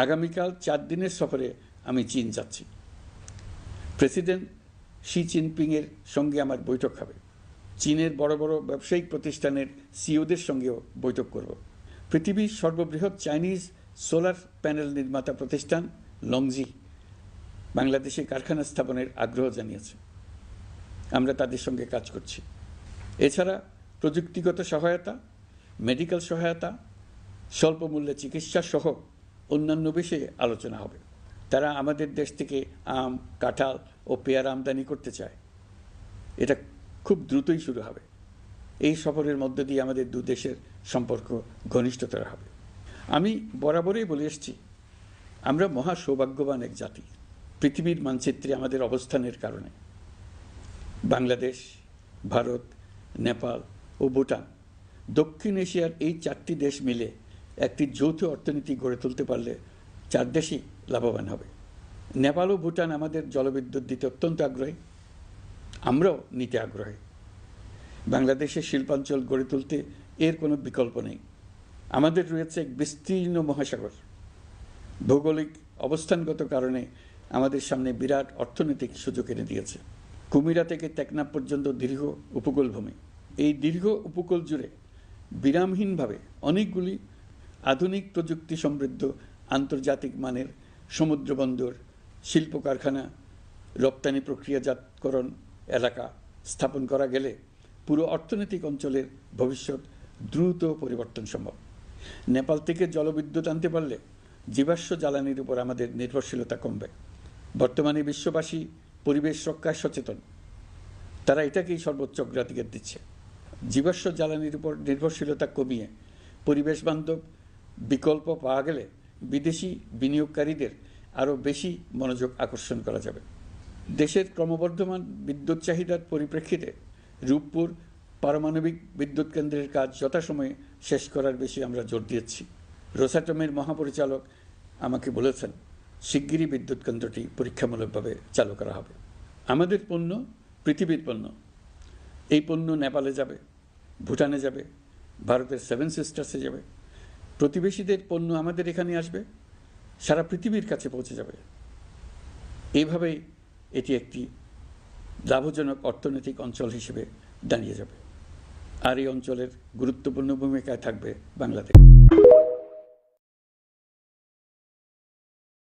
আগামীকাল 4 দিনের সফরে আমি চীন যাচ্ছি। প্রেসিডেন্ট শি জিনপিংয়ের সঙ্গে আমার বৈঠক হবে। চীনের বড় বড় ব্যবসায়িক প্রতিষ্ঠানের সিইওদের সঙ্গেও বৈঠক করব। পৃথিবীর সর্ববৃহৎ চাইনিজ সোলার প্যানেল নির্মাতা প্রতিষ্ঠান লংজি বাংলাদেশে কারখানা স্থাপনের আগ্রহ জানিয়েছে। আমরা তাদের সঙ্গে কাজ করছি। এছাড়া প্রযুক্তিগত সহায়তা, মেডিকেল সহায়তা, স্বল্প মূল্যে চিকিৎসা সহ অন্যান্য বিষয়ে আলোচনা হবে। তারা আমাদের দেশ থেকে আম, কাঁঠাল ও পেয়ারা আমদানি করতে চায়। এটা খুব দ্রুতই শুরু হবে। এই সফরের মধ্য দিয়ে আমাদের দু দেশের সম্পর্ক ঘনিষ্ঠতর হবে। আমি বরাবরই বলে এসেছি, আমরা মহা সৌভাগ্যবান এক জাতি। পৃথিবীর মানচিত্রে আমাদের অবস্থানের কারণে বাংলাদেশ, ভারত, নেপাল ও ভুটান, দক্ষিণ এশিয়ার এই 4টি দেশ মিলে একটি যৌথ অর্থনীতি গড়ে তুলতে পারলে 4 দেশই লাভবান হবে। নেপাল ও ভুটান আমাদের জলবিদ্যুৎ দিতে অত্যন্ত আগ্রহী, আমরাও নিতে আগ্রহী। বাংলাদেশের শিল্পাঞ্চল গড়ে তুলতে এর কোনো বিকল্প নেই। আমাদের রয়েছে এক বিস্তীর্ণ মহাসাগর। ভৌগোলিক অবস্থানগত কারণে আমাদের সামনে বিরাট অর্থনৈতিক সুযোগ এনে দিয়েছে। কুমিরা থেকে টেকনাফ পর্যন্ত দীর্ঘ উপকূল ভূমি। এই দীর্ঘ উপকূল জুড়ে বিরামহীনভাবে অনেকগুলি আধুনিক প্রযুক্তি সমৃদ্ধ আন্তর্জাতিক মানের সমুদ্র বন্দর, শিল্প কারখানা, রপ্তানি প্রক্রিয়াজাতকরণ এলাকা স্থাপন করা গেলে পুরো অর্থনৈতিক অঞ্চলের ভবিষ্যৎ দ্রুত পরিবর্তন সম্ভব। নেপাল থেকে জলবিদ্যুৎ আনতে পারলে জীবাশ্ম জ্বালানির উপর আমাদের নির্ভরশীলতা কমবে। বর্তমানে বিশ্ববাসী পরিবেশ রক্ষায় সচেতন, তারা এটাকেই সর্বোচ্চ অগ্রাধিকার দিচ্ছে। জীবাশ্ম জ্বালানির উপর নির্ভরশীলতা কমিয়ে পরিবেশ বান্ধব বিকল্প পাওয়া গেলে বিদেশি বিনিয়োগকারীদের আরও বেশি মনোযোগ আকর্ষণ করা যাবে। দেশের ক্রমবর্ধমান বিদ্যুৎ চাহিদার পরিপ্রেক্ষিতে রূপপুর পারমাণবিক বিদ্যুৎ কেন্দ্রের কাজ যথাসময়ে শেষ করার বিষয়ে আমরা জোর দিয়েছি। রোসাটমের মহাপরিচালক আমাকে বলেছেন, শিগগিরই বিদ্যুৎ কেন্দ্রটি পরীক্ষামূলকভাবে চালু করা হবে। আমাদের পণ্য পৃথিবীর পণ্য। এই পণ্য নেপালে যাবে, ভুটানে যাবে, ভারতের 7 সিস্টার্সে যাবে। প্রতিবেশীদের পণ্য আমাদের এখানে আসবে, সারা পৃথিবীর কাছে পৌঁছে যাবে। এইভাবেই এটি একটি লাভজনক অর্থনৈতিক অঞ্চল হিসেবে দাঁড়িয়ে যাবে। আর এই অঞ্চলের গুরুত্বপূর্ণ ভূমিকায় থাকবে বাংলাদেশ।